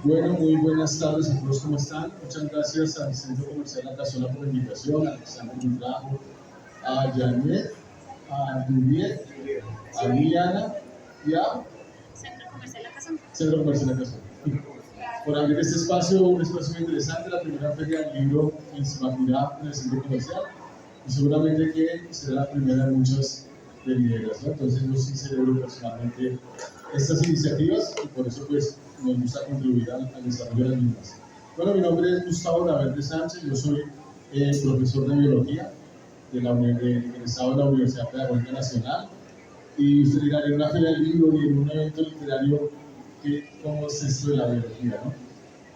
Bueno, muy buenas tardes a todos, ¿cómo están? Muchas gracias al Centro Comercial La Casola por la invitación, a Alexander Buitrago, a Janet, a Juliet, a Liliana y a Centro Comercial La Casola. Por abrir este espacio, un espacio muy interesante, la primera feria del libro en Zipaquirá, en el Centro Comercial, y seguramente que será la primera de muchas venideras, ¿no? Entonces yo sí celebro personalmente estas iniciativas y por eso pues nos gusta contribuir al desarrollo de las mismas. Bueno, mi nombre es Gustavo Laverde Sánchez, yo soy profesor de biología egresado de la Universidad Pedagógica Nacional, y usted dirá, en una feria del libro y en un evento literario, ¿cómo es esto de la biología, no?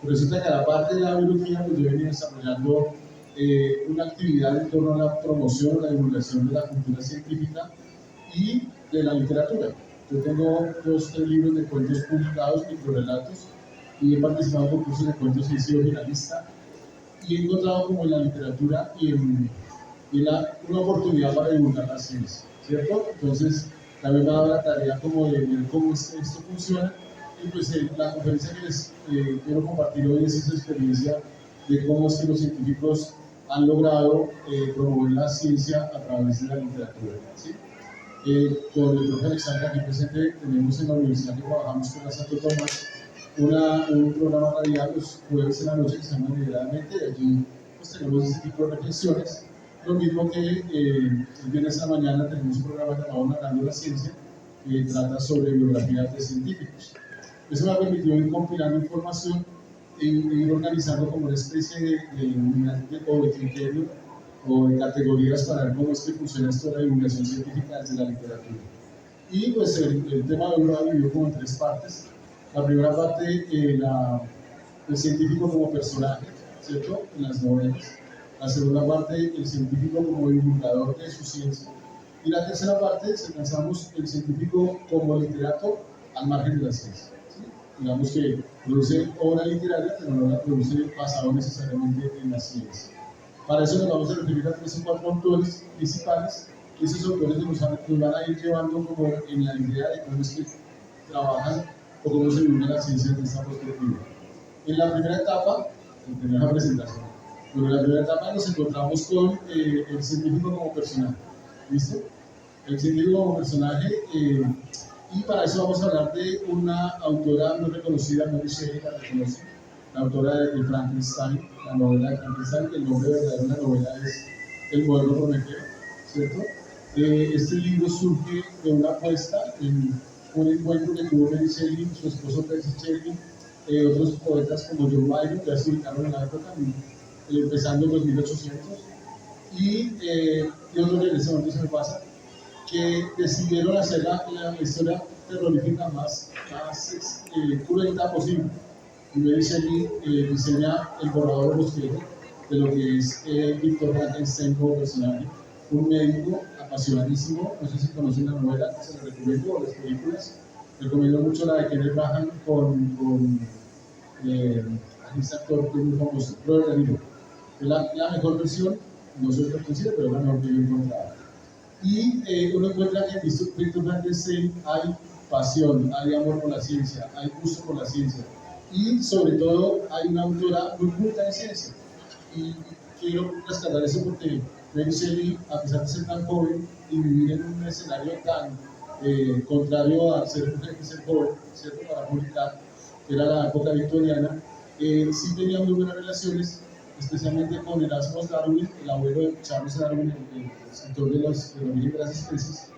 Por resulta que a la parte de la biología, pues yo venía desarrollando una actividad en torno a la promoción, la divulgación de la cultura científica y de la literatura. Yo tengo 2 libros de cuentos publicados, microrelatos, y he participado en concursos de cuentos y he sido finalista, y he encontrado como en la literatura y en una oportunidad para divulgar la ciencia, ¿cierto? Entonces, también me ha dado la tarea como de ver cómo esto funciona, y pues la conferencia que les quiero compartir hoy es esa experiencia de cómo es que los científicos han logrado promover la ciencia a través de la literatura, ¿sí? Con el profe Alexander aquí presente, tenemos en la universidad que trabajamos con la Santo Tomás un programa radial los jueves en la noche que se llama Lideradamente, y allí pues tenemos ese tipo de reflexiones. Lo mismo que el viernes a la mañana tenemos un programa llamado Narrando la Ciencia, que trata sobre biografías de científicos. Eso me ha permitido ir compilando información e ir organizando como una especie de unidad o de criterio o de categorías para ver cómo es que funciona esto de la divulgación científica desde la literatura. Y pues el tema de hoy lo ha dividido como en 3 partes. La primera parte, el científico como personaje, ¿cierto? En las novelas. La segunda parte, el científico como divulgador de su ciencia. Y la tercera parte, alcanzamos el científico como literato al margen de la ciencia, ¿sí? Digamos que produce obra literaria, pero no la produce basado necesariamente en la ciencia. Para eso nos vamos a referir a 3 o 4 autores principales. Esos autores nos van a ir llevando como en la idea de cómo es que trabajan o cómo se vive la ciencia desde esta perspectiva. En la primera etapa, en la presentación, pero en la primera etapa nos encontramos con el científico como personaje, ¿listo? El científico como personaje, y para eso vamos a hablar de una autora muy reconocida, Mary Shelley, la reconoce, la autora de Frankenstein, la novela de Frankenstein, que el nombre verdadero de la novela es El moderno Prometeo, ¿cierto? Este libro surge de una apuesta en un encuentro que tuvo Mary Shelley, su esposo Percy Shelley, otros poetas como John Byron, que ya se ubicaron en la época, empezando en los 1800, y otro que en ese momento se me pasa, que decidieron hacer la historia terrorífica más cruenta posible. Y Mary Shelley diseña el borrador de bosquejo de lo que es Victor Frankenstein como personaje, un médico apasionadísimo. No sé si conocen la novela, se la recomiendo, o las películas. Recomiendo mucho la de Kenneth Branagh con este actor que es muy famoso, Robert De Niro. Es la mejor versión, no soy reconocido, pero es la mejor que yo he encontrado. Y uno encuentra que en Victor Frankenstein hay pasión, hay amor por la ciencia, hay gusto por la ciencia, y sobre todo hay una autora muy culta en ciencia. Y quiero rescatar eso porque Mary Shelley, a pesar de ser tan joven y vivir en un escenario tan contrario a ser mujer que ser joven, ¿cierto? Para publicar, que era la época victoriana, sí tenía muy buenas relaciones, especialmente con Erasmus Darwin, el abuelo de Charles Darwin, el escritor del origen de las especies.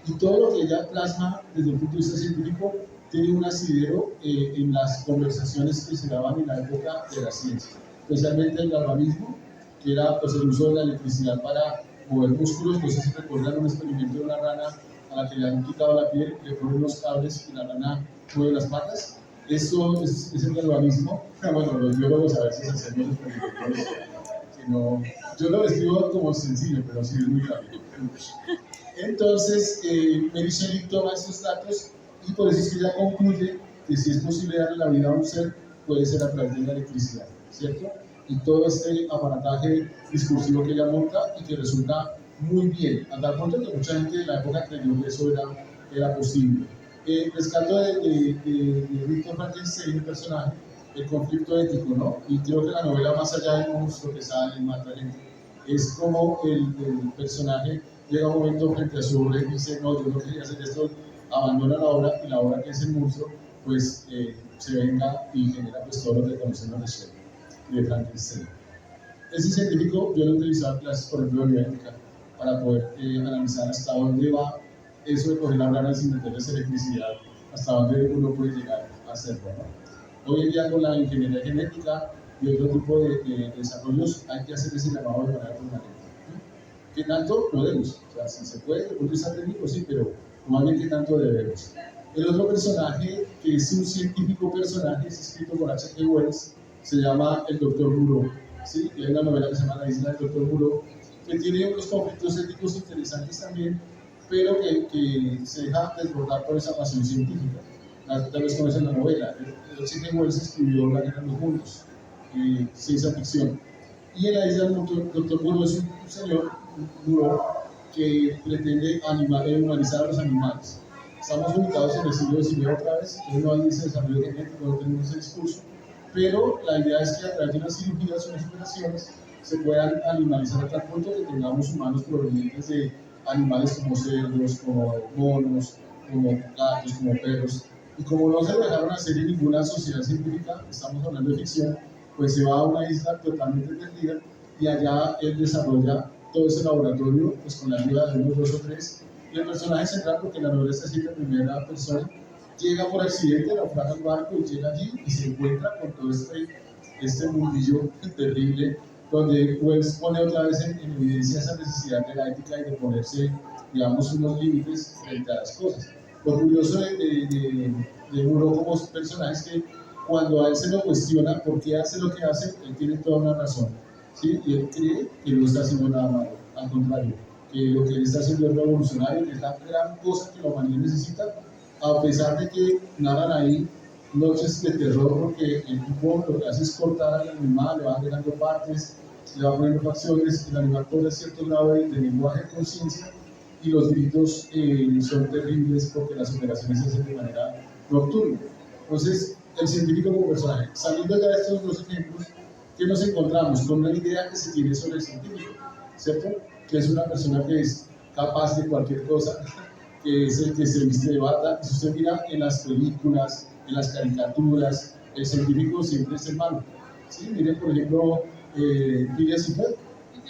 Y todo lo que ella plasma desde el punto de vista científico tiene un asidero en las conversaciones que se daban en la época de la ciencia, especialmente el galvanismo, que era pues, el uso de la electricidad para mover músculos. No sé si recuerdan un experimento de una rana a la que le han quitado la piel, le ponen unos cables y la rana mueve las patas. Eso es el galvanismo. Bueno, los biólogos a veces hacemos experimentos que no... Yo lo describo como sencillo, pero sí es muy gráfico. Entonces, Mary Shelley toma esos datos y por eso es que ella concluye que si es posible darle la vida a un ser, puede ser a través de la electricidad, ¿cierto? Y todo este aparataje discursivo que ella monta y que resulta muy bien, a tal punto que mucha gente de la época creyó que eso era posible. Rescato de Victor Frankenstein, el personaje, el conflicto ético, ¿no? Y creo que la novela, más allá del monstruo que sale y mata gente, es como el personaje llega un momento frente a su obra y dice, no, yo no quería hacer esto, abandona la obra y la obra que es el monstruo, pues se venga y genera pues todo lo que conocemos de Shelley y de Frankenstein. Ese científico yo lo he utilizado en clases, por ejemplo, de bioética, para poder analizar hasta dónde va eso de coger la grana sin meterles electricidad, hasta dónde uno puede llegar a hacerlo, ¿no? Hoy en día con la ingeniería genética y otro tipo de desarrollos hay que hacer ese llamado de manera permanente. ¿No? ¿Qué tanto podemos? O sea, si se puede, desde el punto de vista técnico, sí, pero más bien qué tanto debemos. El otro personaje, que es un científico personaje, es escrito por H.G. Wells, se llama el Dr. Moreau. ¿Sí? Y hay una novela que se llama La isla del Dr. Moreau, que tiene unos conflictos éticos interesantes también, pero que se deja desbordar por esa pasión científica. Tal vez conocen la novela. H.G. Wells escribió La guerra de los mundos, ciencia ficción. Y en la isla del Dr. Moreau es un señor Moreau que pretende humanizar a los animales. Estamos ubicados en el siglo XIX otra vez, entonces no hay ese desarrollo genético, no tenemos ese discurso, pero la idea es que a través de unas cirugías o unas operaciones se puedan animalizar a tal punto que tengamos humanos provenientes de animales como cerdos, como monos, como gatos, como perros. Y como no se lo dejaron hacer en ninguna sociedad científica, estamos hablando de ficción, pues se va a una isla totalmente perdida y allá él desarrolla todo ese laboratorio pues, con la ayuda de unos 2 o 3. Y el personaje central, porque la novela está escrita en primera persona, llega por accidente, naufraga el barco y llega allí y se encuentra con todo este mundillo terrible, donde Wells pone otra vez en evidencia esa necesidad de la ética y de ponerse, digamos, unos límites frente a las cosas. Lo curioso de Moreau como personaje es que cuando a él se lo cuestiona por qué hace lo que hace, él tiene toda una razón, ¿sí? Y él cree que no está haciendo nada malo, al contrario, que lo que él está haciendo es revolucionario, que es la gran cosa que la humanidad necesita, a pesar de que narran ahí noches de terror, porque el tipo lo que hace es cortar al animal, le va agregando partes, le va poniendo facciones, el animal cobra cierto grado de lenguaje de conciencia y los gritos son terribles porque las operaciones se hacen de manera nocturna. Entonces, el científico como personaje, saliendo ya de estos 2 ejemplos, ¿qué nos encontramos? Con una idea que se tiene sobre el científico, ¿cierto? Que es una persona que es capaz de cualquier cosa, que es el que se viste de bata. Si usted mira en las películas, en las caricaturas, el científico siempre es el malo. ¿Sí? Miren, por ejemplo, Phineas y Ferb,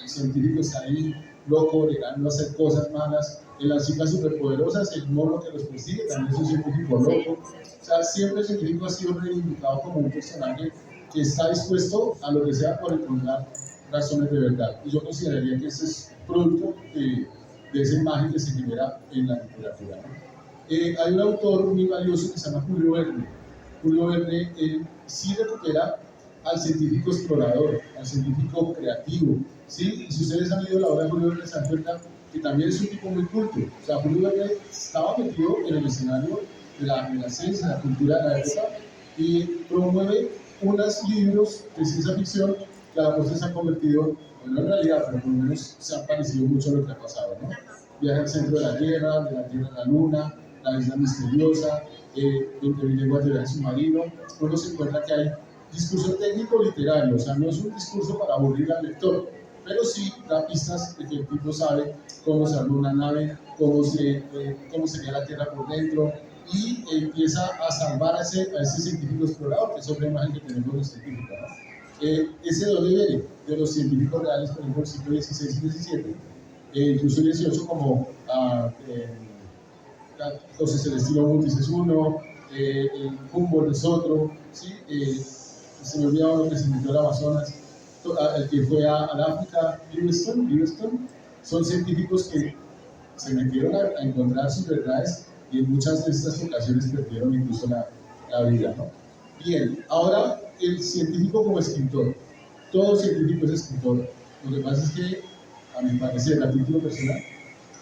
el científico está ahí loco, llegando a hacer cosas malas. En las chicas superpoderosas, el mono que los persigue también es un científico loco. O sea, siempre el científico ha sido reivindicado como un personaje que está dispuesto a lo que sea por encontrar razones de verdad. Y yo consideraría que ese es producto de esa imagen que se genera en la literatura, ¿no? Hay un autor muy valioso que se llama Julio Verne. Julio Verne sí recupera al científico explorador, al científico creativo, ¿sí? Y si ustedes han leído la obra de Julio Verne, se dan cuenta que también es un tipo muy culto. O sea, Julio Verne estaba metido en el escenario de la ciencia, de la cultura de la época, y promueve unos libros de ciencia ficción que a la postre se han convertido, bueno, en realidad, pero por lo menos se han parecido mucho a lo que ha pasado, ¿no? Viaje al centro de la Tierra a la Luna, La isla misteriosa, 20.000 lenguas de viaje submarino. Uno se encuentra que hay discurso técnico literario, o sea, no es un discurso para aburrir al lector, pero sí da pistas de que el tipo sabe cómo se arma una nave, cómo sería la Tierra por dentro, y empieza a salvar a ese científico explorador, que es otra imagen que tenemos de los científicos, ¿no? Ese de dónde viene, de los científicos reales, por ejemplo, del siglo XVI y XVII, incluso XVIII, como José Celestino Mutis es uno, Humboldt es otro, ¿sí? Se me olvidaba uno que se metió al Amazonas, el que fue al África, Livingstone, son científicos que se metieron a encontrar sus verdades y en muchas de estas ocasiones perdieron incluso la vida, ¿no? Bien, ahora el científico como escritor, todo científico es escritor. Lo que pasa es que, a mi parecer, a título personal,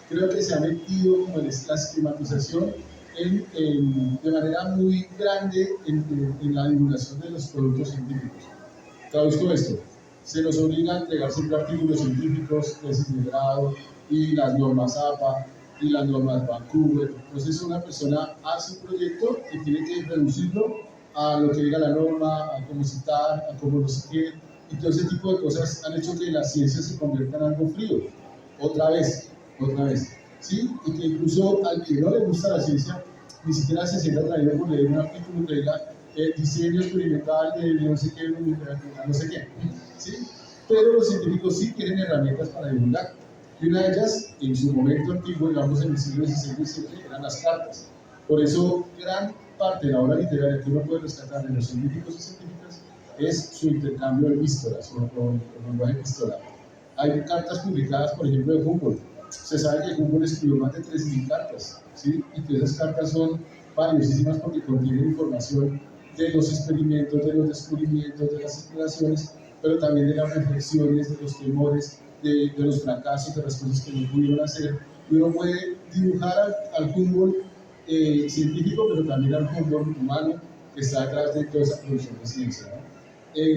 creo que se ha metido como la esquematización de manera muy grande en la divulgación de los productos científicos. Traduzco esto: se nos obliga a entregar siempre artículos científicos, tesis de grado y las normas APA y las normas Vancouver. Entonces una persona hace un proyecto y tiene que reducirlo a lo que diga la norma, a cómo citar, a cómo no sé qué, y todo ese tipo de cosas han hecho que la ciencia se convierta en algo frío, otra vez, ¿sí? Y que incluso al que no le gusta la ciencia, ni siquiera se sienta atraído por leer un artículo que diga diseño experimental de no sé qué, no sé qué, ¿sí? Pero los científicos sí tienen herramientas para divulgar. Y una de ellas, en su momento antiguo, digamos en el siglo XVI y XVII, eran las cartas. Por eso, gran parte de la obra literaria que uno puede rescatar de los científicos y científicas es su intercambio de epístolas o el lenguaje epistolar. Hay cartas publicadas, por ejemplo, de Humboldt. Se sabe que Humboldt escribió más de 3.000 cartas, ¿sí? Y que esas cartas son valiosísimas porque contienen información de los experimentos, de los descubrimientos, de las exploraciones, pero también de las reflexiones, de los temores, de los fracasos, de las cosas que no pudieron hacer. Y uno puede dibujar al Humboldt científico, pero también al Humboldt humano que está detrás de toda esa producción de ciencia, ¿no?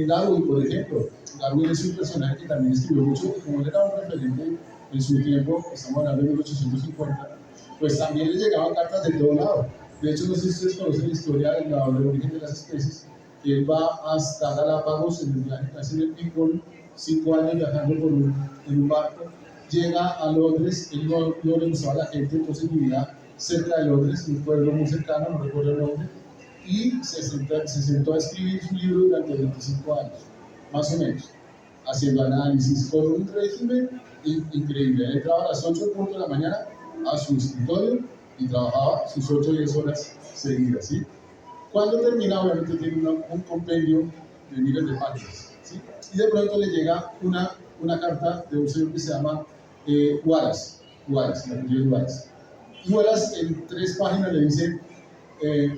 Darwin, por ejemplo, Darwin es un personaje que también escribió mucho, como él era un referente en su tiempo, estamos hablando de 1850, pues también le llegaban cartas de todo lado. De hecho, no sé si ustedes conocen la historia del origen de las especies, que él va hasta Galápagos en el viaje que hace en el Lincoln, 5 años viajando en un barco, llega a Londres, él no le gustaba a la gente, entonces vivía cerca de Londres, en un pueblo muy cercano, no recuerdo el nombre, y se sentó a escribir su libro durante 25 años, más o menos, haciendo análisis con un régimen increíble. Él entraba a las 8 de la mañana a su escritorio y trabajaba sus 8 o 10 horas seguidas, ¿sí? Cuando termina, obviamente tiene un compendio de miles de páginas, ¿sí? Y de pronto le llega una carta de un señor que se llama Wallace, Y Wallace en 3 páginas le dice, eh,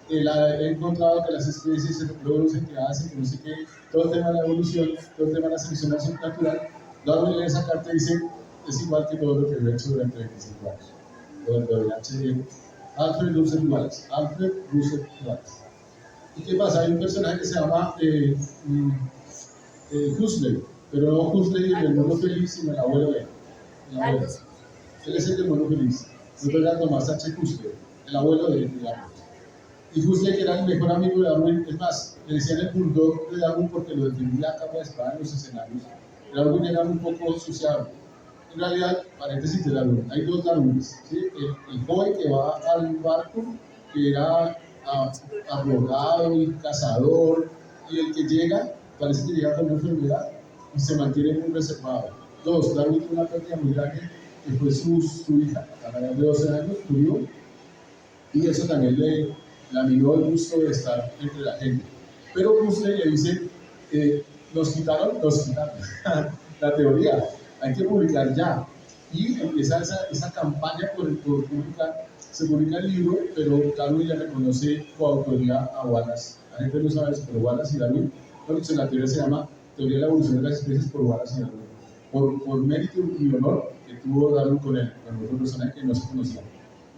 él ha encontrado que las especies se reproducen, que hacen, que no sé qué, todo el tema de la evolución, todo el tema de la selección natural. Darwin lee esa carta y dice, es igual que todo lo que he hecho durante 25 años. Alfred Russel Wallace. ¿Y qué pasa? Hay un personaje que se llama Huxley, pero no Huxley del mundo feliz, sino el abuelo de él. Él es el del mundo feliz. Nosotros era Tomás H. Huxley, el abuelo de Darwin. Y Huxley, que era el mejor amigo de Darwin, es más, le decían el bulldog de Darwin porque lo defendía a capa de espada en los escenarios. Darwin era un poco sociable. En realidad, paréntesis de Darwin, hay 2 Darwins, ¿sí? El joven que va al barco, que era abogado y cazador, y el que llega, parece que llega con una enfermedad y se mantiene muy reservado. 2, Darwin tuvo una pérdida muy grande, que fue su hija, a la edad de 12 años, murió, y eso también le minó el gusto de estar entre la gente. Pero Huxley le dice, nos quitaron la teoría, hay que publicar ya. Y empieza esa campaña por publicar, se publica el libro, pero Darwin le reconoce coautoría a Wallace. La gente no sabe eso, pero Wallace y Darwin, bueno, la teoría se llama Teoría de la Evolución de las Especies por Wallace y Darwin, por mérito y honor que tuvo Darwin con él, con otro personaje que no se conocía.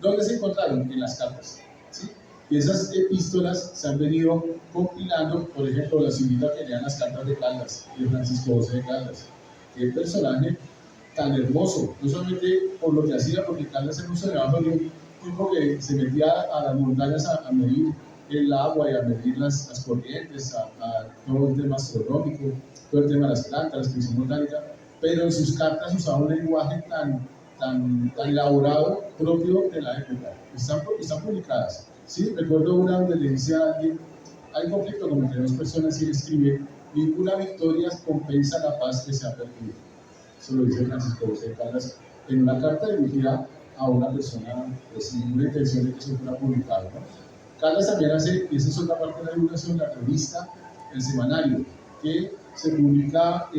¿Dónde se encontraron? En las cartas, ¿sí? Y esas epístolas se han venido compilando. Por ejemplo, los invito a que lean las cartas de Caldas, de Francisco José de Caldas. Qué personaje tan hermoso, no solamente por lo que hacía, porque Caldas era un soñador de un tipo que se metía a las montañas a medir el agua y a medir las corrientes, a todo el tema astronómico, todo el tema de las plantas, la extensión botánica, pero en sus cartas usaba un lenguaje tan elaborado propio de la época. Están publicadas. ¿Sí? Recuerdo una donde le dice a alguien, hay conflicto como entre 2 personas y él escribe, ninguna victoria compensa la paz que se ha perdido. Eso lo dice Francisco José Caldas en una carta dirigida a una persona sin una intención de que se fuera publicado, ¿no? Caldas también hace, y esa es otra parte de la divulgación, la revista, el semanario, que se publica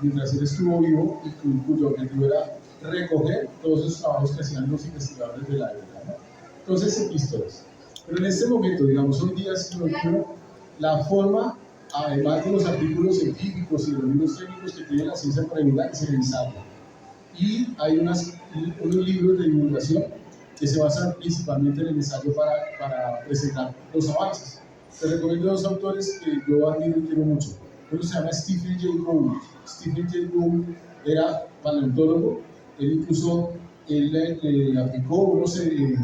mientras él estuvo vivo y cuyo objetivo era recoger todos esos trabajos que hacían los investigadores de la época, ¿no? Entonces, epístolas. Pero en este momento, digamos, hoy día, siglo XXI, la forma, además de los artículos científicos y de los libros técnicos que tiene la ciencia para divulgar, es el ensayo. Y hay unos libros de divulgación que se basan principalmente en el ensayo para presentar los avances. Te recomiendo 2 autores que yo admiro y quiero mucho. Uno se llama Stephen Jay Gould. Stephen Jay Gould era paleontólogo. Él incluso aplicó, no sé,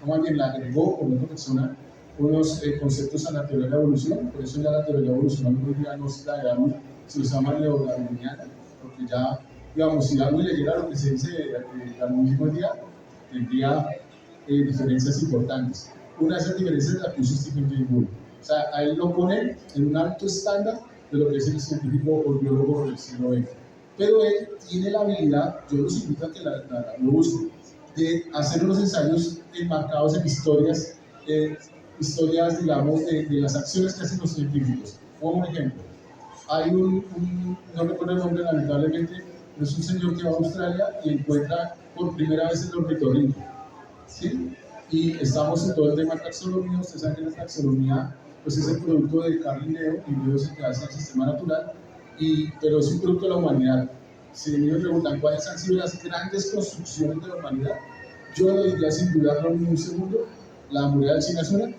más bien la agregó con otra persona, unos conceptos a la teoría de la evolución, por eso ya la teoría de la evolución hoy día no se la llama, se llama neodarwiniana, porque ya, digamos, si Darwin leyera lo que se dice de darwinismo hoy día, tendría diferencias importantes. Una de esas diferencias la puso Stephen Jay Gould. O sea, a él lo pone en un alto estándar de lo que es el científico o biólogo del siglo XX. Pero él tiene la habilidad, yo los invito a que lo busquen, de hacer unos ensayos enmarcados en historias, digamos, de las acciones que hacen los científicos. Como un ejemplo, hay no recuerdo el nombre lamentablemente, pero es un señor que va a Australia y encuentra por primera vez el ornitorrinco, ¿sí? Y estamos en todo el tema de taxonomía. Ustedes saben que la taxonomía pues, es el producto de Carl Linneo. Linneo es el que hace el sistema natural, pero es un producto de la humanidad. Si me preguntan cuáles han sido las grandes construcciones de la humanidad, yo diría sin dudarlo en un segundo, la muralla de China es una,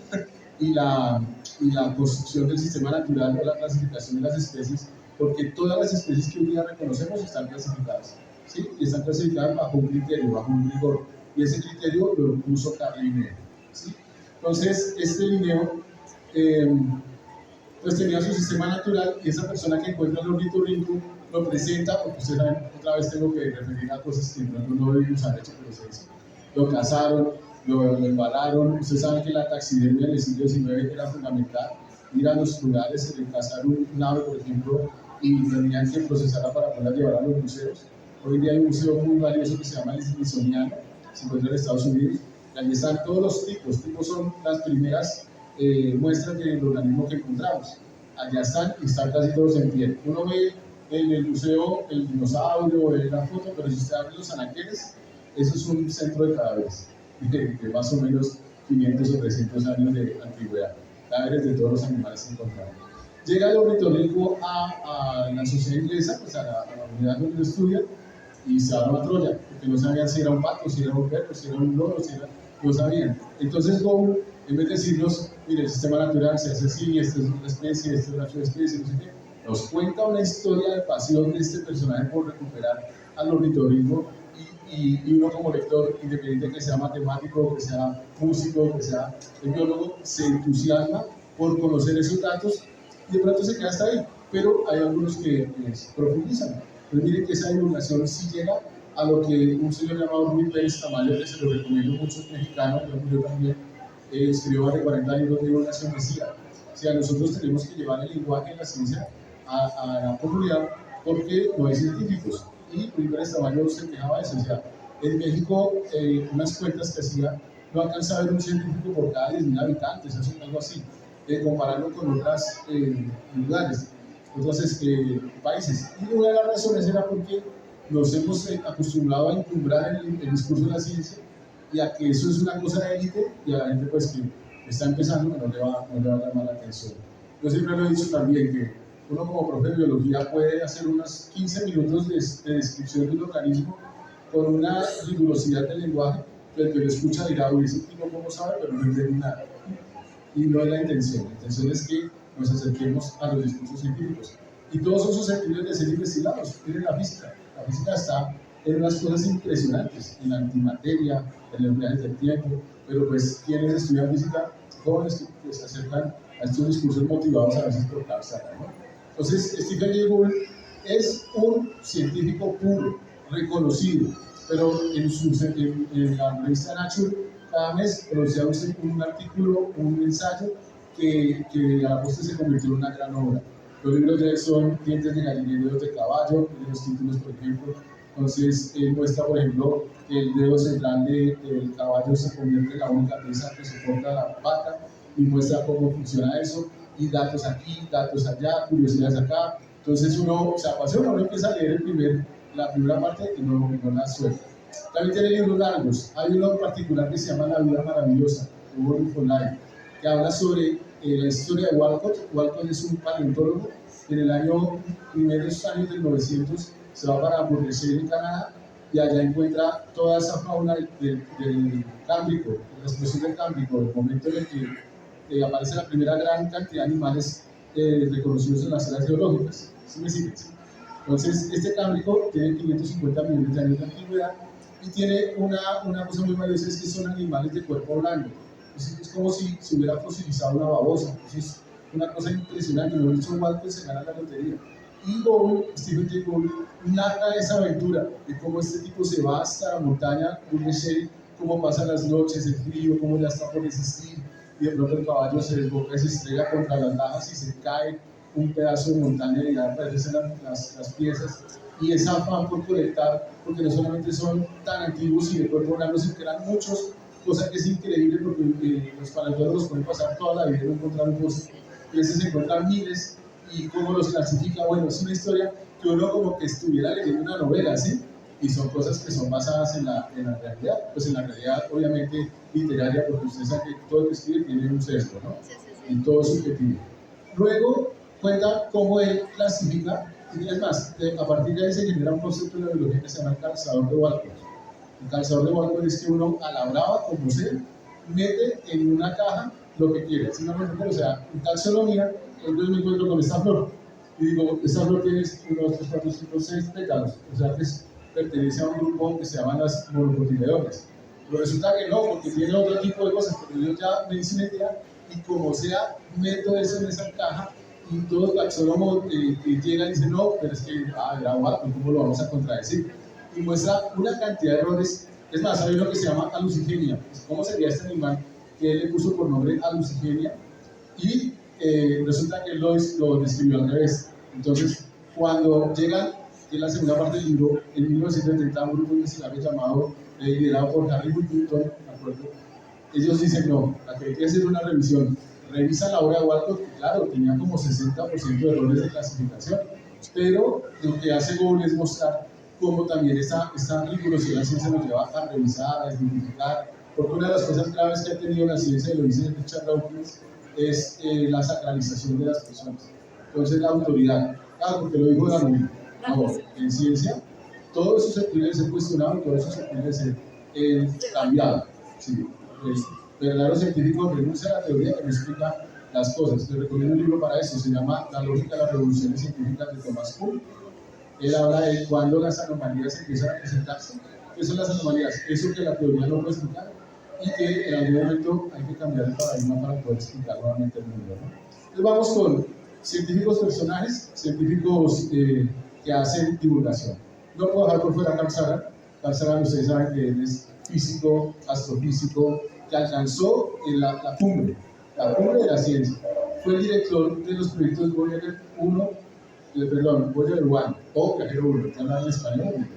y la construcción del sistema natural o la clasificación de las especies, porque todas las especies que hoy día reconocemos están clasificadas, ¿sí? Y están clasificadas bajo un criterio, bajo un rigor, y ese criterio lo puso Carl Linneo, ¿sí? Entonces, este Linneo pues tenía su sistema natural, y esa persona que encuentra el ornitorrinco lo presenta, porque ustedes saben, otra vez tengo que referir a cosas que no debimos haber hecho, pero se hizo. Lo cazaron, lo embalaron. Ustedes saben que la taxidermia del siglo XIX era fundamental. Ir a los lugares, cazar un ave, por ejemplo, y tenían que procesarla para poderla llevar a los museos. Hoy día hay un museo muy valioso que se llama el Smithsoniano, se encuentra en Estados Unidos, y allí están todos los tipos. Tipos son las primeras muestras del organismo que encontramos. Allá están y están casi todos en pie. Uno ve en el museo el dinosaurio, ve la foto, pero si usted abre los anaqueles, eso es un centro de cadáveres de más o menos 500 o 300 años de antigüedad. Cadáveres de todos los animales que encontramos. Llega el ornitorrinco a la sociedad inglesa, pues a la unidad donde lo estudian, y se va a Troya, porque no sabían si era un pato, si era un perro, si era un loro, no sabían. Entonces Gould, en vez de decirnos, mire, el sistema natural se hace así, esta es una especie, esta es una subespecie, no sé qué, nos cuenta una historia de pasión de este personaje por recuperar al ornitorrinco, y uno como lector, independiente que sea matemático, que sea músico, que sea biólogo, se entusiasma por conocer esos datos y de pronto se queda hasta ahí, pero hay algunos que profundizan. Pues miren que esa divulgación sí llega a lo que un señor llamado Rubén Pérez Tamayo, que se lo recomiendo mucho, es mexicano, yo también, escribió más de 40 libros de divulgación, decía, o sea, nosotros tenemos que llevar el lenguaje de la ciencia a la comunidad porque no hay científicos. Y Rubén Pérez Tamayo se quejaba de eso, o sea, en México unas cuentas que hacía no alcanza a ver un científico por cada 10.000 habitantes, eso es algo así, compararlo con otros lugares, otros países. Y una de las razones era porque nos hemos acostumbrado a encumbrar el discurso de la ciencia y a que eso es una cosa de élite, y a la gente pues que está empezando que no le va a llamar la atención. Yo siempre lo he dicho también que uno como profe de biología puede hacer unos 15 minutos de descripción de un organismo con una rigurosidad del lenguaje que el que lo escucha dirá, uy, ese tipo cómo sabe, pero no entiende nada. Y no es la intención. La intención es que nos acerquemos a los discursos científicos. Y todos son susceptibles de ser investigados. Miren la física. La física está en unas cosas impresionantes, en la antimateria, en los viajes del tiempo, pero pues quienes estudian física, jóvenes que se acercan a estos discursos motivados a veces por Carl Sagan, ¿no? Entonces, Stephen Jay Gould es un científico puro, reconocido, pero en la revista Nature cada mes producía un artículo, un ensayo que a la postre se convirtió en una gran obra. Los libros de él son Dientes de gallina y dedos de caballo, de los títulos, por ejemplo. Entonces, él muestra, por ejemplo, que el dedo central del caballo se convierte en la única pieza que soporta la pata, y muestra cómo funciona eso, y datos aquí, datos allá, curiosidades acá. Entonces uno se apasiona, uno empieza a leer la primera parte y no la suelta. También tiene libros largos. Hay uno en particular que se llama La vida maravillosa, de World of Life, que habla sobre la historia de Walcott. Walcott es un paleontólogo que en el primeros años del 900 se va para Burdeos, en Canadá, y allá encuentra toda esa fauna del Cámbrico, la explosión del Cámbrico, el momento en el que aparece la primera gran cantidad de animales reconocidos en las áreas geológicas. ¿Sí me siguen? Entonces, este Cámbrico tiene 550 millones de años de antigüedad y tiene una cosa muy valiosa, es que son animales de cuerpo blando. Es como si se hubiera fosilizado una babosa. Entonces, una cosa impresionante. No hizo Walter se gana la lotería. Y Stephen Jay Gould narra esa aventura de cómo este tipo se va hasta la montaña de cómo pasan las noches, el frío, cómo ya está por desistir, y de pronto el caballo se desboca y se estrella contra las lajas y se cae un pedazo de montaña y ya aparecen las piezas. Y esa afán por colectar, porque no solamente son tan antiguos y de cuerpo blanco, sino que eran muchos, cosa que es increíble porque los paleontólogos pueden pasar toda la vida y no encontrar un cosa. Y a veces se encuentran miles y cómo los clasifica. Bueno, es una historia que uno como que estuviera leyendo una novela, ¿sí? Y son cosas que son basadas en la realidad, pues en la realidad obviamente literaria, porque usted sabe que todo lo que escribe tiene un sesgo, ¿no? Y todo es subjetivo. Luego cuenta cómo él clasifica, y es más, a partir de ahí se genera un concepto de la biología que se llama el calzador de Walcott. El calzador de Walcott es que uno a la brava, como sea, mete en una caja lo que quiere. ¿Sí? O sea, en taxonomía, entonces me encuentro con esta flor. Y digo, esta flor tiene 1, 2, 3, 4, 5, 6 pétalos. O sea, que pertenece a un grupo que se llaman las monocotiledones. Pero resulta que no, porque tiene otro tipo de cosas. Pero yo ya me hice una idea y como sea, meto eso en esa caja y todos los taxónomos que llegan y dicen, no, pero es que, era guapo, ¿cómo lo vamos a contradecir? Y muestra una cantidad de errores. Es más, hay uno que se llama alucigenia. ¿Cómo sería este animal que él le puso por nombre alucigenia? Y resulta que él lo describió al revés. Entonces, cuando llegan, que es la segunda parte del libro, en 1930, un grupo investigador llamado, liderado por Harry Huntington, ¿de acuerdo? Ellos dicen, no, aquí hay que hacer una revisión. Revisa la obra de Walcott, que claro, tenía como 60% de errores de clasificación, pero lo que hace Gould es mostrar cómo también esta rigurosidad de la ciencia nos lleva a revisar, a identificar, porque una de las cosas graves que ha tenido la ciencia, y lo dice Richard Dawkins, es la sacralización de las personas. Entonces, la autoridad, claro, porque lo dijo Darwin, ahora, en ciencia, todo eso se puede ser cuestionado, todo eso se puede ser cambiado. Sí. El verdadero científico renuncia a la teoría que no explica las cosas. Le recomiendo un libro para eso, se llama La lógica de las revoluciones científicas de Thomas Kuhn. Él habla de cuándo las anomalías empiezan a presentarse. ¿Qué son las anomalías? Eso que la teoría no puede explicar y que en algún momento hay que cambiar el paradigma para poder explicar nuevamente el mundo, ¿no? Entonces vamos con científicos personajes, científicos que hacen divulgación. No puedo dejar por fuera a Carl Sagan. Carl Sagan, ustedes saben que él es físico, astrofísico, que alcanzó la cumbre de la ciencia. Fue el director de los proyectos Voyager 1, Voyager 1, o Viajero 1, que hablan en español.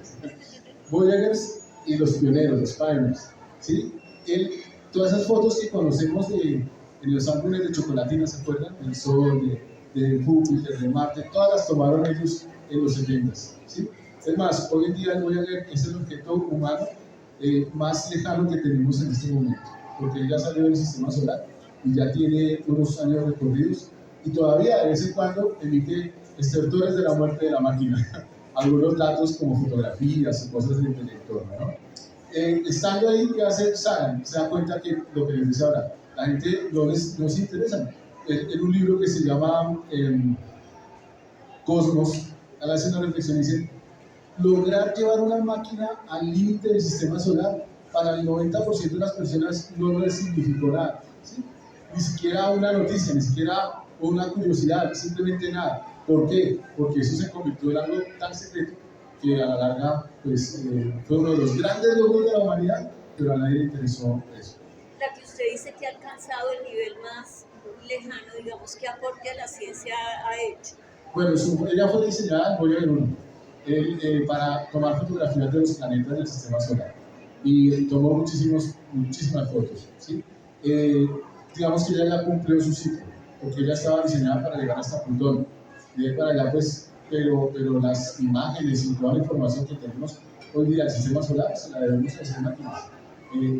Voyagers y los pioneros, los pioneers, ¿sí? Todas esas fotos que conocemos en los álbumes de chocolatina, ¿se acuerdan? El Sol, de Júpiter, de Marte, todas las tomaron ellos en los 70s, ¿sí? Es más, hoy en día el Voyager es el objeto humano más lejano que tenemos en este momento, porque ya salió del sistema solar y ya tiene unos años recorridos y todavía de vez en cuando emite estertores de la muerte de la máquina, algunos datos como fotografías o cosas del entorno, ¿no? Estando ahí, ¿qué hace Sagan? Se da cuenta que lo que les decía ahora, la gente no se interesa. En un libro que se llama Cosmos, él hace una reflexión y dice, lograr llevar una máquina al límite del sistema solar para el 90% de las personas no les significó nada, ¿sí? Ni siquiera una noticia, ni siquiera una curiosidad, simplemente nada. ¿Por qué? Porque eso se convirtió en algo tan secreto que a la larga pues, fue uno de los grandes logros de la humanidad, pero a nadie le interesó eso. La que usted dice que ha alcanzado el nivel más lejano, digamos, ¿qué aporte a la ciencia ha hecho? Bueno, ella fue diseñada en Voyager 1 para tomar fotografías de los planetas del sistema solar y tomó muchísimas fotos, ¿sí? Digamos que ella ya cumplió su ciclo, porque ella estaba diseñada para llegar hasta Plutón, de ahí para allá pues, pero las imágenes y toda la información que tenemos hoy día del sistema solar se la debemos hacer máquinas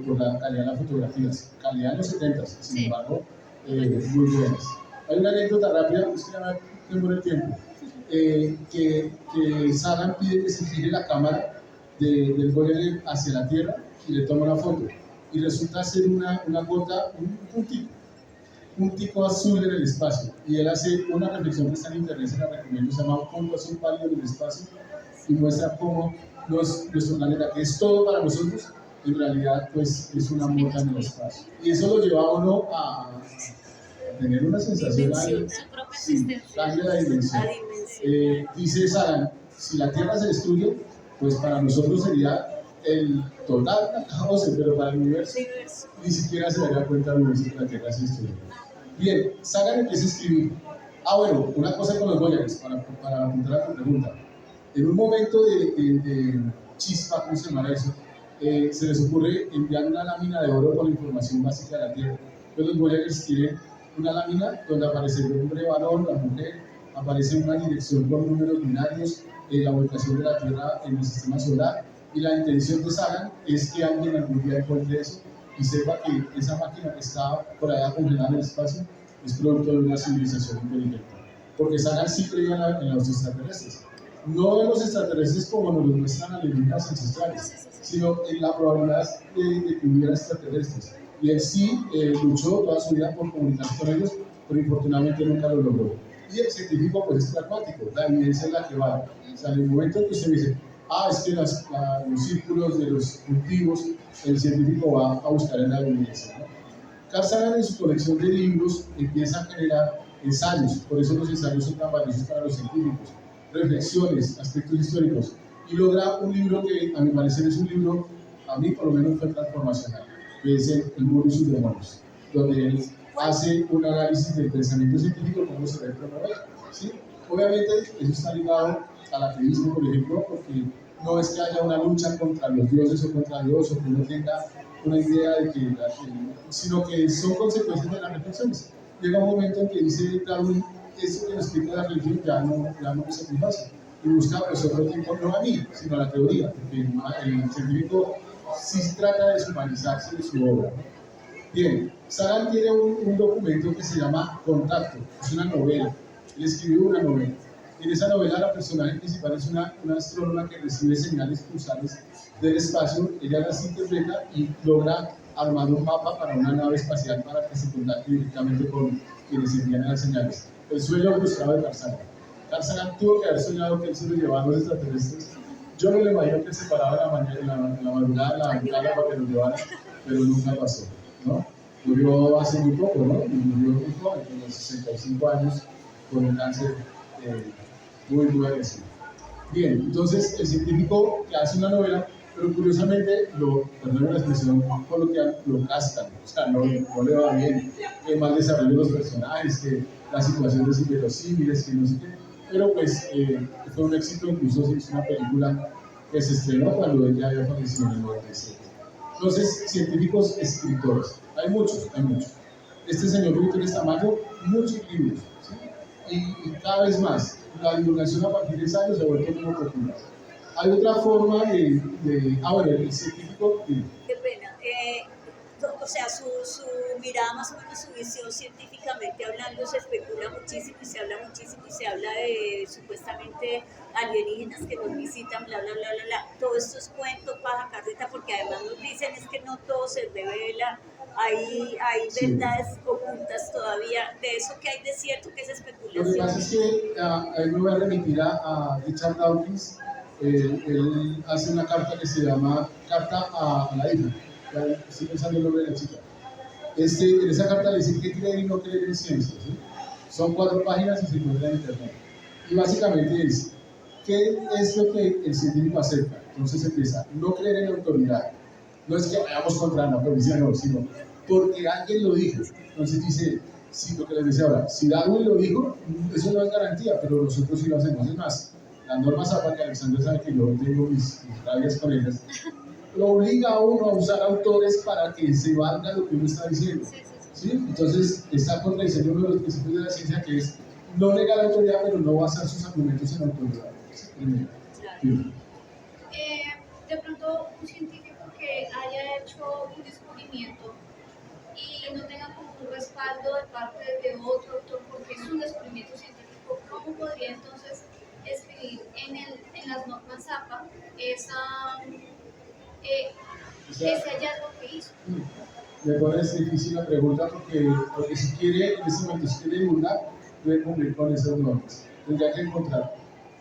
por la calidad de las fotografías, calidad en los 70s, sin embargo, muy buenas. Hay una anécdota rápida, es que ya tengo el tiempo, que Sagan pide que se gire la cámara del Voyager hacia la Tierra y le toma una foto. Y resulta ser una gota, un tico azul en el espacio. Y él hace una reflexión que está en internet, se la recomiendo, se llama Un punto azul pálido en el espacio, y muestra cómo nuestro planeta, que es todo para nosotros, en realidad pues es una mota en el espacio. Y eso lo lleva a uno a tener una sensación ahí, sí, cambia la dimensión. Dice Sagan, si la Tierra se destruye, pues para nosotros sería el total caos, pero para el universo ni siquiera se daría cuenta del universo que la Tierra se destruye. Bien, Sagan empieza a escribir. Bueno, una cosa con los Voyagers, para apuntar a tu pregunta. En un momento de chispa, ¿cómo se llama eso? Se les ocurre enviar una lámina de oro con la información básica de la Tierra. Entonces los Voyagers tienen una lámina donde aparece el hombre, varón, la mujer, aparece una dirección con números binarios, la ubicación de la Tierra en el sistema solar, y la intención de Sagan es que alguien algún día encuentre eso y sepa que esa máquina que está por allá congelada en el espacio es producto de una civilización inteligente. Porque Sagan sí creía en los extraterrestres. No en los extraterrestres como nos lo muestran alienígenas ancestrales, sino en la probabilidad de que hubiera extraterrestres. Y él sí luchó toda su vida por comunicarse con ellos, pero infortunadamente nunca lo logró. Y el científico pues es pragmático, la evidencia es la que vale. O sea, en el momento en que usted dice, es que los círculos de los cultivos, el científico va a buscar en la evidencia, ¿no? Carl Sagan en su colección de libros empieza a generar ensayos, por eso los ensayos son tan valiosos para los científicos, reflexiones, aspectos históricos, y logra un libro que a mi parecer es un libro, a mí por lo menos fue transformacional, que es el Mundo y sus demonios, donde él hace un análisis del pensamiento científico, cómo se ve el cronológico, ¿sí? Obviamente eso está ligado al ateísmo, por ejemplo, porque no es que haya una lucha contra los dioses o contra Dios, o que uno tenga una idea de que, sino que son consecuencias de las reflexiones. Llega un momento en que dice Darwin, eso que nos explica la religión ya no me satisface, y busca pues otro tipo, no a mí, sino a la teoría, porque el científico sí se trata de deshumanizarse de su obra. Bien, Sagan tiene un documento que se llama Contacto, es una novela, él escribió una novela. En esa novela la personaje principal es una astrónoma que recibe señales pulsares del espacio, ella las interpreta y logra armar un mapa para una nave espacial para que se contacte directamente con quienes envían las señales. El sueño frustrado de Carl Sagan. Carl Sagan tuvo que haber soñado que él se lo llevaba a los extraterrestres. Yo no le imagino que él se paraba en la madrugada en la ventana para que lo llevara, pero nunca pasó, ¿no? Murió hace muy poco, ¿no? Murió muy joven, con los 65 años, con un cáncer muy agresivo. Bien, entonces el científico que hace una novela, pero curiosamente, perdón la expresión coloquial, lo cascan, o sea, no le va bien, que mal desarrollo los personajes, que las situaciones inverosímiles, que no sé qué, pero pues fue un éxito, incluso se hizo una película que se estrenó cuando ella había fallecido en el 97. Entonces, científicos escritores, hay muchos. Este señor Víctor Tamayo, muchos libros, ¿sí? Y cada vez más, la divulgación a partir de ensayos se ha vuelto muy popular. Hay otra forma el científico... Qué pena. O sea, su mirada, más o menos su visión científicamente hablando, se especula muchísimo y se habla muchísimo y se habla de supuestamente alienígenas que nos visitan, bla, bla, bla, bla, bla. Todo esto es cuento, paja, carreta, porque además nos dicen es que no todo se revela, hay verdades ocultas todavía. De eso que hay de cierto, que es especulación. Lo que pasa es que me voy a remitir a Richard Dawkins. Él hace una carta que se llama Carta a la hija. Estoy pensando el nombre de la chica. En esa carta le dice qué creer y no creer en ciencia, ¿sí? Son 4 páginas y se encuentra en internet. Y básicamente es, ¿qué es lo que el científico acepta? Entonces empieza, no creer en la autoridad. No es que vayamos contra la policía, no, sino porque alguien lo dijo. Entonces dice, sí, lo que les decía ahora, si Darwin lo dijo, eso no es garantía, pero nosotros sí lo hacemos. Es más, la norma Zappa, que Alexander sabe que yo tengo mis rabias con ellas, lo obliga a uno a usar autores para que se valga lo que uno está diciendo. ¿Sí? Entonces, está contradiciendo uno de los principios de la ciencia, que es no negar la autoridad, pero no basar sus argumentos en autoridad. Claro. De pronto, un científico que haya hecho un descubrimiento y no tenga como un respaldo de parte de otro autor, porque es un descubrimiento científico, ¿cómo podría entonces escribir en las normas Zappa ese hallazgo que hizo? Me parece difícil la pregunta porque si quiere, en ese momento, si quiere divulgar, debe cumplir con esas normas. Tendría que encontrar.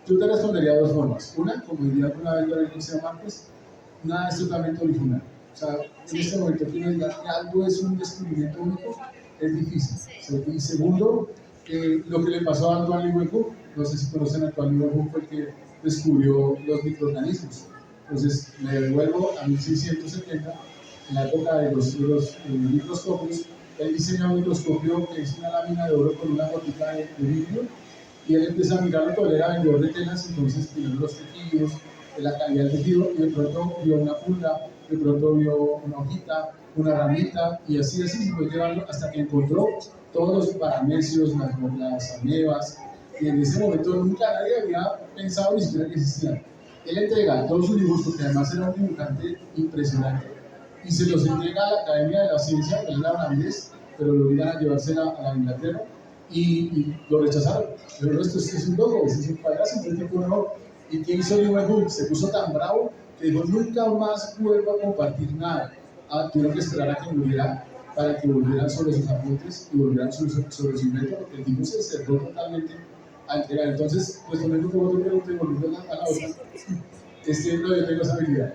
Yo te respondería de 2 formas. Una, como diría una vez Gabriel García Márquez, nada es totalmente original. O sea, en este momento que uno diga que algo es un descubrimiento único, es difícil. Sí. Y segundo, lo que le pasó a Antoine Leeuwenhoek, no sé si conocen a Antoine Leeuwenhoek, fue el que descubrió los microorganismos. Entonces, me devuelvo a 1670, en la época de los microscopios. Él diseña un microscopio que es una lámina de oro con una gotita de vidrio, y él empieza a mirarlo, todo, él era vendedor de telas, entonces primero los tejidos, la calidad del tejido, y de pronto vio una pulga, de pronto vio una hojita, una ramita, y así se fue llevando hasta que encontró todos los paramecios, las amebas, y en ese momento nunca nadie había pensado ni siquiera que existían. Él entrega todos sus dibujos, porque además era un dibujante impresionante, y se los entrega a la Academia de la Ciencia, que es la holandés, pero lo iban a llevarse a la Inglaterra, y lo rechazaron. Pero no, esto es un loco, es un payaso, entonces no. ¿Y qué hizo Leeuwenhoek? Se puso tan bravo que dijo, nunca más vuelvo a compartir nada. Tuvieron que esperar a que muriera para que volvieran sobre sus apuntes y volvieran sobre su invento, porque el tipo se cerró totalmente a entregar. Entonces, pues con esto como te pregunté, volviendo a la otra, no, yo tengo esa habilidad.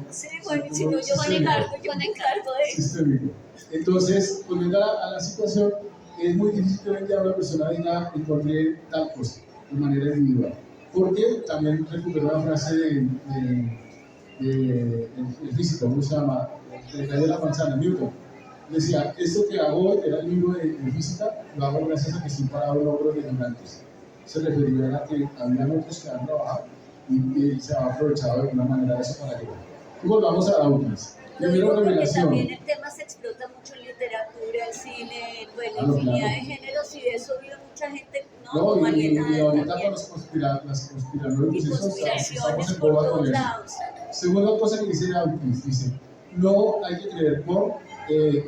Sí, bueno, si no, yo me encargo de eso. Sistémico. Entonces, volviendo a la situación, es muy difícil que venga una persona diga, encontré tal cosa, de manera individual. Porque también recuperó una frase del físico, ¿cómo se llama? Le cayó la manzana, Newton. Decía, esto que hago era el libro de física, lo hago gracias a que estoy parado en logros de gigantes. Se refería a que había otros que han trabajado y se ha aprovechado de alguna manera eso para llegar. Y volvamos a Dawkins. Lo digo Primero, porque revelación. también el tema se explota mucho en literatura, en cine, bueno, infinidad de géneros, y de eso vive mucha gente, no, No, y ahorita también. con las conspiranoicos, Y estamos conspiraciones en por boga con todos eso. lados. Segunda cosa que dice Dawkins, dice, no hay que creer por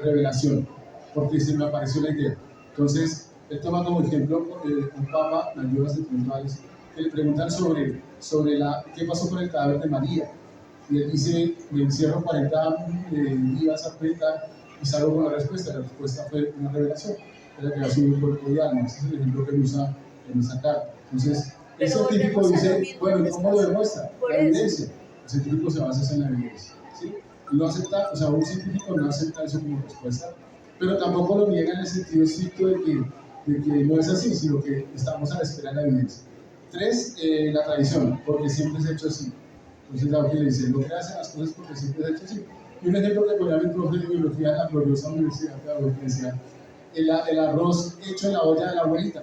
revelación, porque se me apareció la idea. Entonces, él toma como ejemplo un papa, Mayuras de Puntuales, que le preguntan sobre qué pasó con el cadáver de María. Y él dice, me encierro 40 días a pensar y salgo con la respuesta. La respuesta fue una revelación, era que creación de un cuerpo y alma. Ese es el ejemplo que él usa en esa carta. Entonces, el Pero científico volvemos a lo dice, mismo, bueno, pues, ¿cómo lo demuestra? por La eso. evidencia. El científico se basa en la evidencia. ¿Sí? No acepta, o sea, un científico no acepta eso como respuesta, pero tampoco lo niega en el sentido estricto de que no es así, sino que estamos a la espera de la evidencia. 3, la tradición, porque siempre se ha hecho así. Entonces, Dawkins le dice, no que hacen las cosas porque siempre se ha hecho así. Y un ejemplo que ponía mi profe de biología en la gloriosa universidad de la que decía, el arroz hecho en la olla de la abuelita.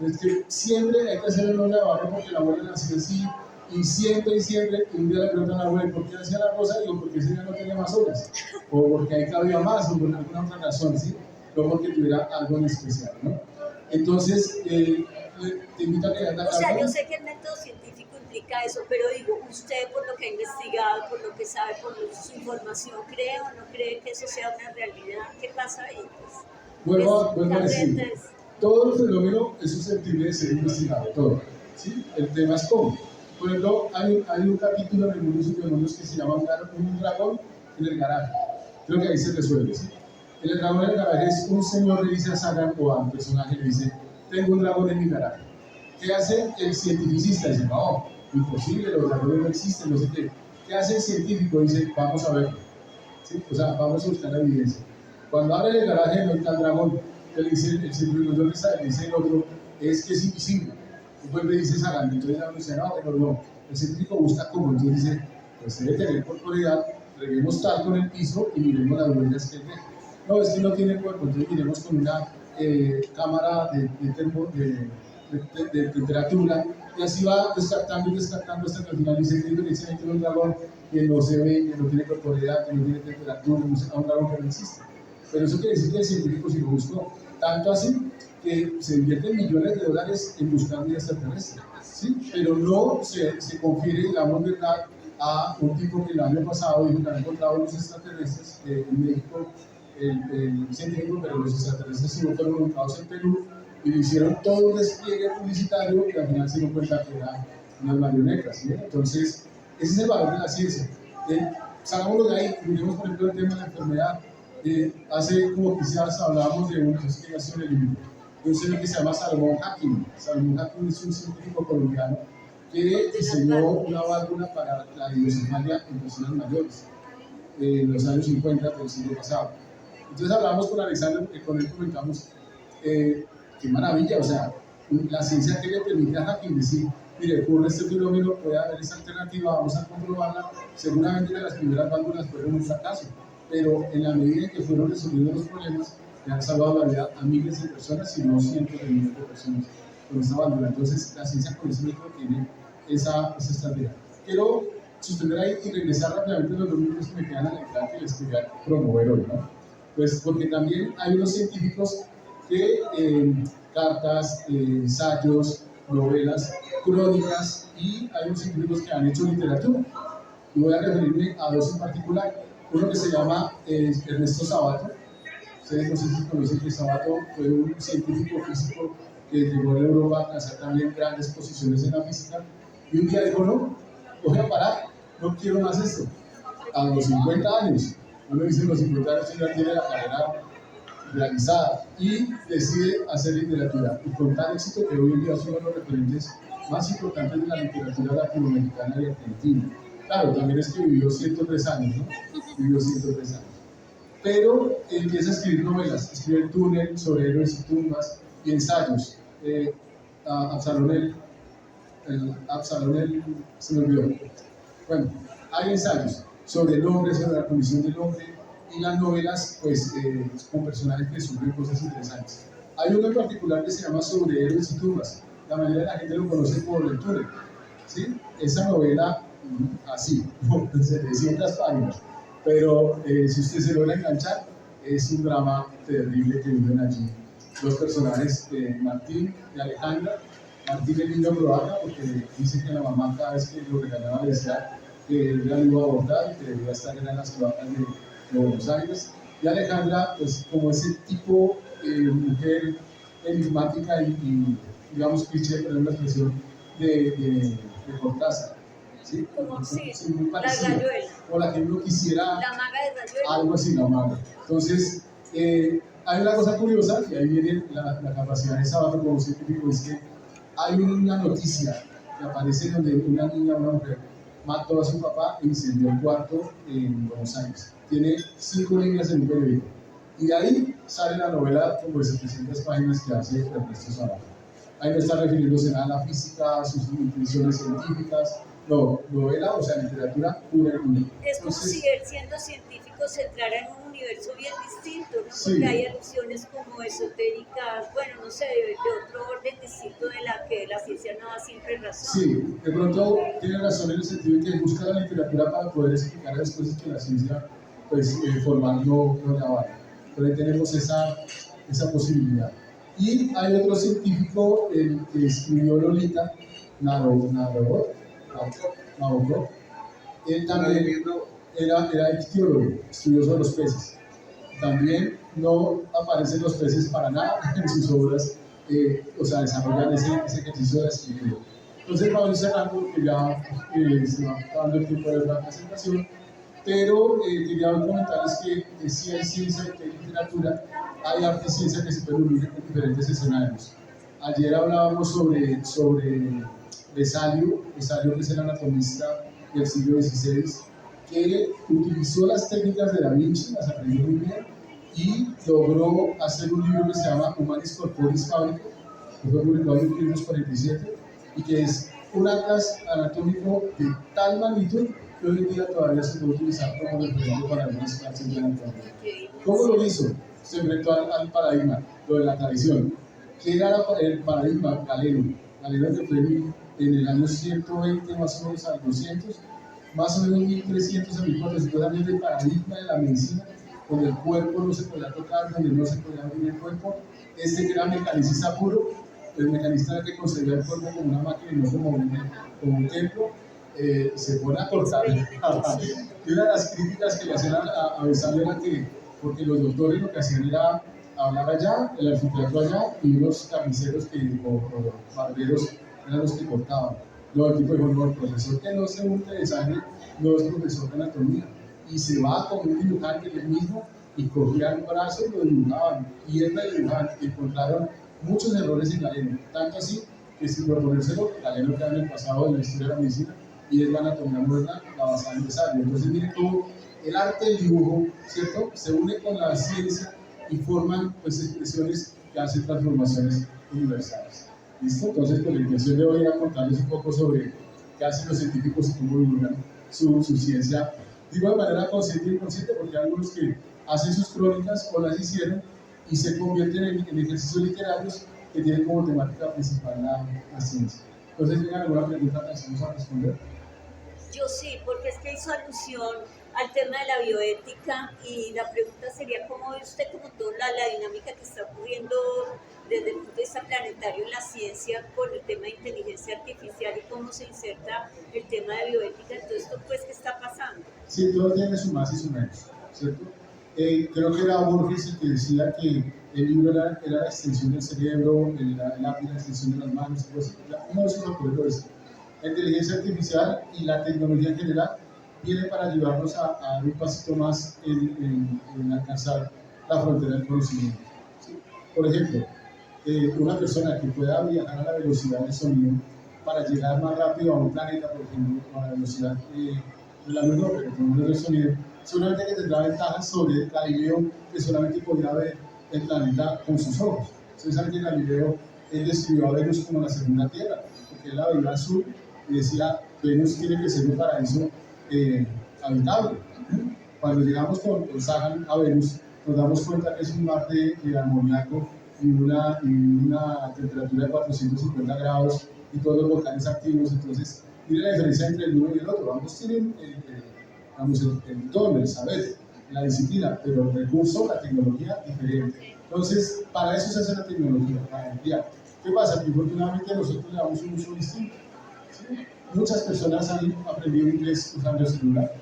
Es que siempre hay que hacer el olla de barro porque la abuela nació así, y siempre, y un día le preguntan a la abuela, ¿por qué hacía la rosa? Digo, porque ese día no tenía más ollas, o porque ahí cabía más, o por alguna otra razón, ¿sí? No porque tuviera algo en especial, ¿no? Entonces, te invito a que leas la carta. O sea, yo sé que el método científico implica eso, pero digo, usted por lo que ha investigado, por lo que sabe, por su información, ¿cree o no cree que eso sea una realidad? ¿Qué pasa ahí? Pues, Vuelvo a decir, entonces, todo el fenómeno es susceptible de ser investigado, todo. ¿Sí? El tema es cómo. Por ejemplo, hay un capítulo en el mundo de mundos que se llama un dragón en el garaje. Creo que ahí se resuelve. ¿Sí? El dragón en el garaje es un señor, le dice a Sagan o a un personaje, le dice, tengo un dragón en mi garaje. ¿Qué hace el cientificista? Dice, no, imposible, los dragones no existen, no sé qué. ¿Qué hace el científico? Dice, vamos a verlo. ¿Sí? O sea, vamos a buscar la evidencia. Cuando abre el garaje no está el dragón. Le dice el científico, ¿dónde está? Le dice el otro, es que es invisible. Y vuelve y dice Sagan, entonces ya uno dice, no, pero no. El científico busca cómo, entonces dice, pues debe tener corporeidad, reguemos talco en el piso y miremos las huellas que él ve. No, es que no tiene cuerpo, entonces miremos con una cámara de temperatura, y así va descartando hasta que al final dice que dice que un dragón que no se ve, que no tiene corporeidad, que no tiene temperatura, a un dragón que no existe. Pero eso quiere decir que el científico sí lo buscó, tanto así que se invierten millones de dólares en buscar vida extraterrestre, ¿sí? Pero no se confiere, digamos, verdad a un tipo que el año pasado dijo que había encontrado los extraterrestres en México, el científico, pero los extraterrestres sí fueron ubicados en Perú, y le hicieron todo un despliegue publicitario y al final se dio cuenta que eran unas marionetas, ¿sí? Entonces, ese es el valor de la ciencia. Salgámoslo de ahí, miremos por ejemplo el tema de la enfermedad. Hace como quizás hablábamos de una investigación de un señor que se llama Salomón Hacking. Salomón Hacking es un científico colombiano que diseñó una válvula para la hidrocefalia en personas mayores. en los años 50 del siglo pasado. Entonces hablamos con Alexander, porque con él comentamos, qué maravilla, o sea, la ciencia que le permite a Hacking decir, mire, ocurre este fenómeno, puede haber esta alternativa, vamos a comprobarla. Seguramente las primeras válvulas fueron un fracaso, pero en la medida en que fueron resolviendo los problemas, le han salvado la vida a miles de personas, si no cientos de miles de personas con esta válvula. Entonces, la ciencia con ese método tiene esa estrategia. Quiero suspender ahí y regresar rápidamente a los 2 minutos que me quedan a la entrada que les quería promover hoy, ¿no? Pues porque también hay unos científicos que cartas, ensayos, novelas, crónicas, y hay unos científicos que han hecho literatura. Y voy a referirme a 2 en particular. Uno que se llama Ernesto Sabato. Ustedes no sé si conocen que Sabato fue un científico físico que llegó a Europa a alcanzar también grandes posiciones en la física. Y un día dijo, no, voy a parar, no quiero más esto. A los 50 años, uno dice, los 50 años ya tiene la carrera realizada y decide hacer literatura. Y con tal éxito que hoy en día es uno de los referentes más importantes de la literatura latinoamericana y argentina. Claro, también es que vivió 103 años, ¿no? Vivió 103 años. Pero empieza a escribir novelas, escribe El túnel, Sobre héroes y tumbas, y ensayos. Absalón se me olvidó. Bueno, hay ensayos sobre el hombre, sobre la condición del hombre, y las novelas, pues, con personajes que sufren cosas interesantes. Hay uno en particular que se llama Sobre héroes y tumbas. La mayoría de la gente lo conoce por El túnel, ¿sí? Esa novela, así, 700 páginas. Pero si usted se logra enganchar, es un drama terrible que viven allí los personajes de Martín y Alejandra. Martín es niño croata porque dice que la mamá cada vez que lo regañaba le decía que él ya lo iba a abortar y que debía estar en las croatas de Buenos Aires. Y Alejandra, pues como ese tipo mujer enigmática y digamos cliché, por una expresión de Cortázar. ¿Sí? Como sí, muy parecida, la rayuela. O la que uno quisiera, La maga de rayuela. algo así, la maga. Entonces, hay una cosa curiosa, y ahí viene la capacidad de Sabato como científico, es que hay una noticia que aparece donde una niña, una mujer, mató a su papá e incendió el cuarto en Buenos Aires. Tiene 5 líneas en un periódico. Y de ahí sale la novela como de 700 páginas que hace Ernesto Sabato. Ahí no está refiriéndose nada a la física, a sus intuiciones científicas, no, novela, o sea, literatura pura y dura. Es como si él, siendo científico, se entrara en un universo bien distinto, ¿no? Sí. Porque hay alusiones como esotéricas, bueno, no sé, de otro orden distinto de la que la ciencia no da siempre razón. Sí, de pronto tiene razón en el sentido de que busca la literatura para poder explicar las cosas que la ciencia, pues, formal no la vale. Pero ahí tenemos esa posibilidad. Y hay otro científico que escribió Lolita, Nabokov. Él también era ictiólogo, estudió sobre los peces. También no aparecen los peces para nada en sus obras, o sea, desarrollan ese ejercicio de escribir. Entonces vamos cerrando, porque ya se va acabando el tiempo de la presentación, pero quería comentarles que sí hay ciencia, que hay literatura, hay arte y ciencia que se pueden unir en diferentes escenarios. Ayer hablábamos sobre Vesalio, que es el anatomista del siglo XVI, que utilizó las técnicas de Da Vinci, las aprendió muy bien, y logró hacer un libro que se llama Humanis Corporis Fabrico, que fue publicado en 1547, y que es un atlas anatómico de tal magnitud que hoy en día todavía se puede utilizar como referente para algunas clases de anatomía. ¿Cómo lo hizo? Se enfrentó al paradigma, lo de la tradición. ¿Qué era el paradigma? Galeno. Galeno que fue en el año 120 más o menos al 200, más o menos 1300 a 1400 años de paradigma de la medicina, donde el cuerpo no se podía tocar, donde no se podía abrir el cuerpo. Este que era mecanicista puro, el mecanista era que concebía el cuerpo como una máquina y no como un templo, se pone a cortar. Y una de las críticas que le hacían a Vesalio era que, porque los doctores lo que hacían era hablar allá, el anfiteatro allá, y unos carniceros o barberos eran los que cortaban. No, el tipo dijo, no, el profesor que no se unte de sangre no es profesor de anatomía. Y se va con un dibujante él mismo y cogían un brazo y lo dibujaban, pierna y dibujaban, y encontraron muchos errores en Galeno, tanto así que sin proponérselo, Galeno queda en el pasado de la historia de la medicina y es la anatomía moderna, la basada en Vesalio. Entonces miren cómo el arte, el dibujo, ¿cierto? Se une con la ciencia y forman pues expresiones que hacen transformaciones universales. ¿Listo? Entonces, pues, la intención de hoy era contarles un poco sobre qué hacen los científicos y cómo divulgan su ciencia. Digo de manera consciente e inconsciente porque hay algunos que hacen sus crónicas o las hicieron y se convierten en ejercicios literarios que tienen como temática principal la ciencia. Entonces, ¿tienen alguna pregunta que hacemos a responder? Yo sí, porque es que hizo alusión al tema de la bioética y la pregunta sería cómo ve usted como toda la dinámica que está ocurriendo desde el punto de vista planetario en la ciencia con el tema de inteligencia artificial y cómo se inserta el tema de bioética en todo esto pues que está pasando. Sí, todo tiene su más y su menos, ¿cierto? Creo que era Borges el que decía que el libro era la extensión del cerebro, el lápiz la extensión de las manos, pues, uno de esos autores lo decía. La inteligencia artificial y la tecnología en general viene para ayudarnos a dar un pasito más en alcanzar la frontera del conocimiento. ¿Sí? Por ejemplo, una persona que pueda viajar a la velocidad del sonido para llegar más rápido a un planeta, por ejemplo, a la velocidad de la luz, pero con un sonido, seguramente que tendrá ventajas sobre Galileo, que solamente podía ver el planeta con sus ojos. Ustedes saben que Galileo él describió a Venus como la segunda Tierra, porque él la veía azul y decía, Venus tiene que ser un paraíso habitable. Cuando llegamos con Sagan a Venus, nos damos cuenta que es un mar de amoníaco y una temperatura de 450 grados y todos los volcanes activos. Entonces, miren la diferencia entre el uno y el otro. Ambos tienen el don, el saber, la disciplina, pero el recurso, la tecnología diferente. Entonces, para eso se hace la tecnología, para ampliar. ¿Qué pasa? Que afortunadamente nosotros le damos un uso distinto. ¿Sí? Muchas personas han aprendido inglés usando el celular.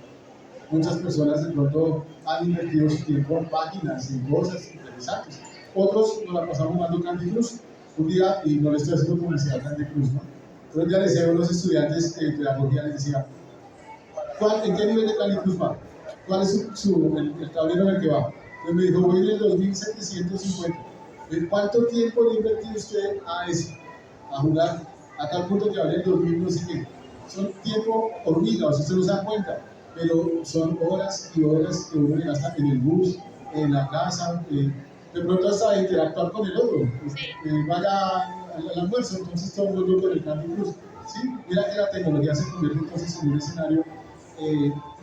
Muchas personas de pronto han invertido su tiempo en páginas, en cosas interesantes. Otros nos la pasamos jugando Candy Crush. Un día, y no le estoy haciendo publicidad a Candy Crush, ¿no? Entonces ya les decía a los estudiantes de pedagogía, les decía, ¿en qué nivel de Candy Crush va? ¿Cuál es el tablero en el que va? Entonces me dijo, voy en el 2750. ¿Cuánto tiempo le ha invertido usted a eso? A jugar a tal punto que vale el 2000, no sé qué. Son tiempo hormiga, o sea, usted no se da cuenta, pero son horas y horas que uno le gasta en el bus, en la casa, de pronto hasta interactuar con el otro. Vaya al almuerzo, entonces todo el mundo con el Candy Crush. ¿Sí? Mira que la tecnología se convierte entonces en un escenario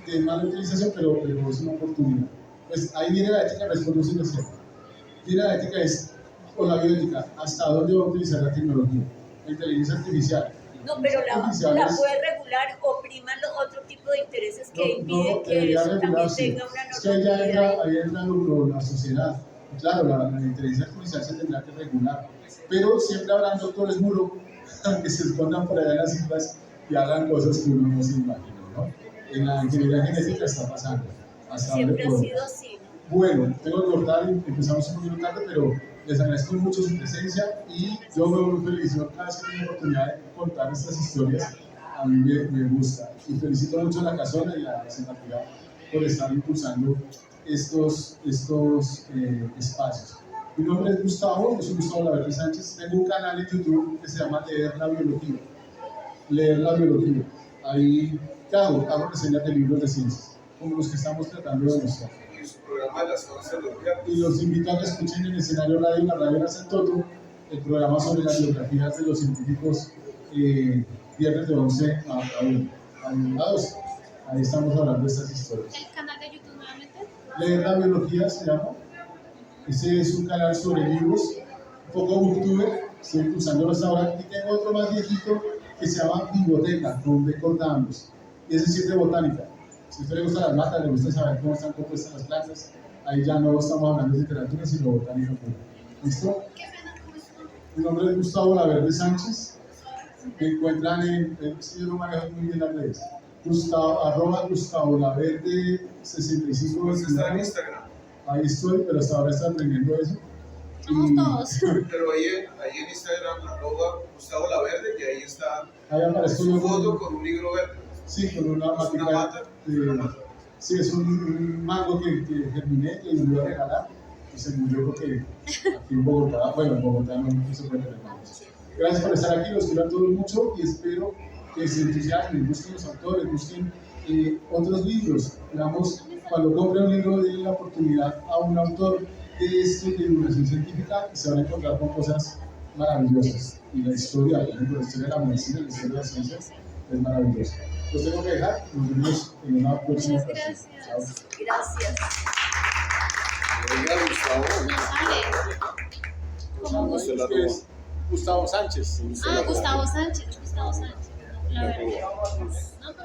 de mala utilización, pero es una oportunidad. Pues ahí viene la ética, responde su decía. Viene la ética o la bioética, ¿hasta dónde va a utilizar la tecnología? La inteligencia artificial. No, pero la puede regular o priman otro tipo de intereses que impiden que eso también tenga una normatividad. Es que ahí entra la sociedad. Claro, la inteligencia artificial se tendrá que regular, pero siempre habrán doctores muro que se escondan por allá en las islas y hagan cosas que uno no se imagina, ¿no? En la ingeniería genética está pasando. Siempre ha sido así. Bueno, tengo que cortar, empezamos un poquito tarde, pero les agradezco mucho su presencia y yo me voy muy feliz. Yo cada vez que tengo la oportunidad de contar estas historias, a mí me gusta. Y felicito mucho a la Casona y a Sentacuidad por estar impulsando estos espacios. Mi nombre es Gustavo, yo soy Gustavo Laverde Sánchez. Tengo un canal en YouTube que se llama Leer la Biología. Leer la Biología. Ahí, ¿qué hago? Hago reseñas de libros de ciencias, como los que estamos tratando de mostrar. Programa de las 11 de los viernes. Y los invito a que escuchen en el escenario radio, la radio Nace Toto, el programa sobre las biografías de los científicos, viernes de 11 a 12. Ahí estamos hablando de estas historias. ¿El canal de YouTube nuevamente? Leer la Biología se llama. Ese es un canal sobre libros, un poco booktuber, estoy impulsándolo hasta ahora. Y tengo otro más viejito que se llama Biblioteca, donde cortamos. Y ese sí es de botánica. Si a usted le gustan las matas, le gusta saber cómo están compuestas las plantas, ahí ya no estamos hablando de literatura, sino botánica pura. ¿Listo? ¿Qué pena con esto? Mi nombre es Gustavo Laverde Sánchez. Me encuentran si yo no manejo muy bien las redes. Gustavo Laverde 65. Está en Instagram. Ahí estoy, pero hasta ahora estoy aprendiendo eso. Somos todos. Pero ahí en Instagram, Gustavo Laverde, y ahí está Ahí aparezco su yo foto con un libro verde. Sí, con una Es una mata. mata. Sí, es un mango que germiné, que les voy a regalar. Y se murió porque aquí en Bogotá, bueno, en Bogotá no se puede tener mangos. Gracias por estar aquí, los quiero a todos mucho y espero que se entusiasmen, busquen los autores, busquen otros libros. Digamos, cuando compre un libro, den la oportunidad a un autor de esto de divulgación científica y se van a encontrar con cosas maravillosas. Y la historia, por ejemplo, la historia de la medicina, la historia de la ciencia, es maravillosa. Los tengo que dejar, nos vemos en una próxima ocasión. Chao. Gracias. Oiga, Gustavo. ¿Cómo Usted la Es robó. Gustavo Sánchez. Gustavo Sánchez, la verdad. ¿No?